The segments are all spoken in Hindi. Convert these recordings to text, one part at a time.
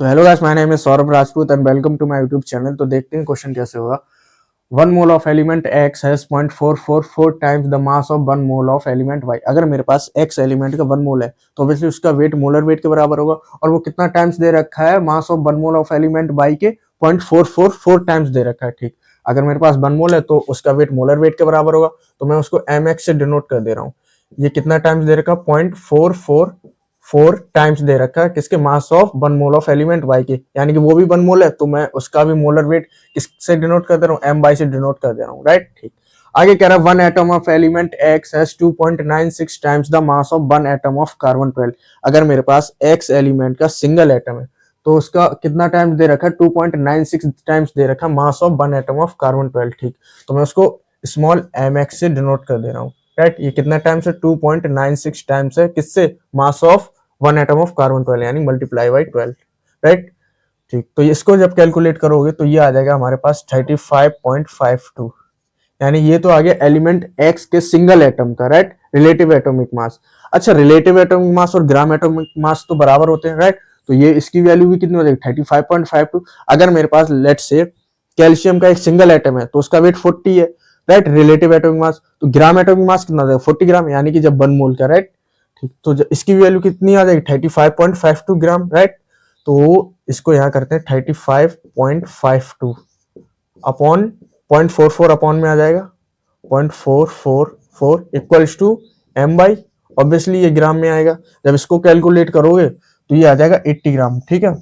तो hello guys, my name is Saurabh Rajput and welcome to my YouTube channel. तो देखते हैं क्वेश्चन कैसे होगा। One mole of element X has 0.444 times the mass of one mole of element Y. अगर मेरे पास एक्स एलिमेंट का वन मोल है तो ऑब्वियसली उसका वेट मोलर वेट के बराबर होगा, और वो कितना टाइम्स दे रखा है, mass of one mole of element Y के 0.444 टाइम्स दे रखा है। ठीक, अगर मेरे पास वन मोल है तो उसका वेट मोलर वेट के बराबर होगा, तो मैं उसको एम एक्स से डिनोट कर दे रहा हूँ। ये कितना टाइम्स दे रखा है, 0.444 टाइम्स दे रखा है किसके, mass of one mole of element Y के, यानी कि वो भी वन मोल है तो मैं उसका भी मोलर वेट किससे डिनोट कर दे रहा हूँ, एम बाई से डिनोट कर दे रहा हूँ। राइट, ठीक। आगे कह रहा है one atom of element X has 2.96 times the mass of one atom of carbon 12। अगर मेरे पास एक्स एलिमेंट का सिंगल एटम है तो उसका कितना टाइम्स दे रखा है, 2.96 टाइम्स दे रखा है mass of one atom of carbon 12। ठीक, तो मैं उसको स्मॉल एम एक्स से डिनोट कर दे रहा हूँ। राइट, ये कितना टाइम्स है, 2.96 टाइम्स है किससे, मास of one atom of carbon 12, यानी मल्टीप्लाई बाई 12। राइट, ठीक। तो इसको जब कैलकुलेट करोगे तो ये आ जाएगा हमारे पास 35.52, यानी ये तो आ गया एलिमेंट एक्स के सिंगल एटम का। Right, relative atomic mass. अच्छा, रिलेटिव एटॉमिक मास और ग्राम एटॉमिक मास तो बराबर होते हैं। राइट, तो ये इसकी वैल्यू भी कितनी हो जाएगी, 35.52। अगर मेरे पास लेट से कैल्शियम का एक सिंगल एटम है तो उसका वेट 40 है। Right, relative atomic mass. तो ग्राम एटॉमिक मास कितना हो जाएगा, 40 ग्राम, यानी कि जब 1 मोल का। राइट, ठीक। तो इसकी वैल्यू कितनी आ जाएगी, 35.52 ग्राम। राइट, तो इसको यहाँ करते हैं 35.52 अपॉन 0.44 अपॉन में आ जाएगा 0.444 equals to m by, obviously ये ग्राम में आएगा। जब इसको कैलकुलेट करोगे तो ये आ जाएगा 80 ग्राम। ठीक है,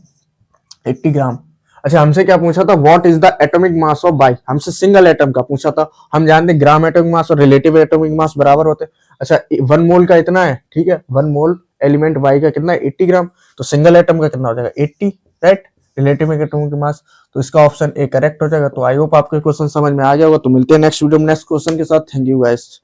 80 ग्राम। अच्छा, हमसे क्या पूछा था, what is the atomic mass of by, हमसे सिंगल एटम का पूछा था। हम जानते हैं ग्राम एटॉमिक मास और रिलेटिव एटॉमिक मास बराबर होते हैं। अच्छा, वन मोल का इतना है, ठीक है, वन मोल एलिमेंट वाई का कितना है, 80 ग्राम। तो सिंगल एटम का कितना हो जाएगा, 80। Right, relative atomic mass. तो इसका ऑप्शन ए करेक्ट हो जाएगा। तो आई होप आपको क्वेश्चन समझ में आ गया होगा। तो मिलते हैं नेक्स्ट वीडियो में नेक्स्ट क्वेश्चन के साथ। Thank you guys.